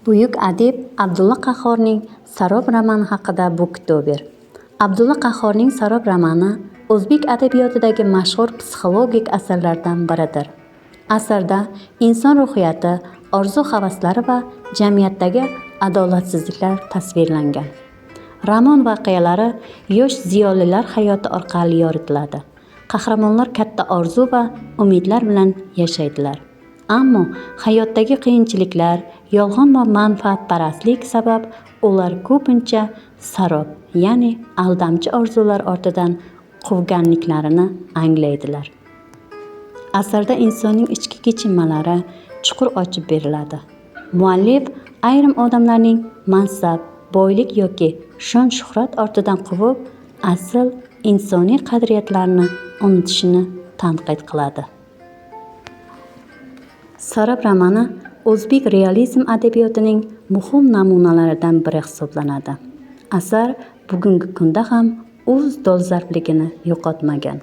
Buyuk adib Abdulla Qahhorning Sarob romani haqida Booktober. Abdulla Qahhorning Sarob romani o'zbek adabiyotidagi mashhur psixologik asarlardan biridir. Asarda inson ruhiyati, orzu-havaslari va jamiyatdagi adolatsizliklar tasvirlangan. Roman voqealari yosh ziyolilar hayoti orqali yoritiladi. Qahramonlar katta orzu va umidlar bilan yashaydilar. Ammo hayotdagi qiyinchiliklar, yolg'on va manfaatparastlik sabab ular ko'pincha sarob, ya'ni aldamchi orzular ortidan quvganliklarini anglaydilar. Asarda insonning ichki kechinmalari chuqur ochib beriladi. Muallif ayrim odamlarning mansab, boylik yoki shon-shuhrat ortidan quvib, asl insoniy qadriyatlarni unutishini tanqid qiladi. Sarob romani o'zbek realizm adabiyotining muhim namunalaridan biri hisoblanadi. Asar bugungi kunda ham o'z dolzarbligini yo'qotmagan.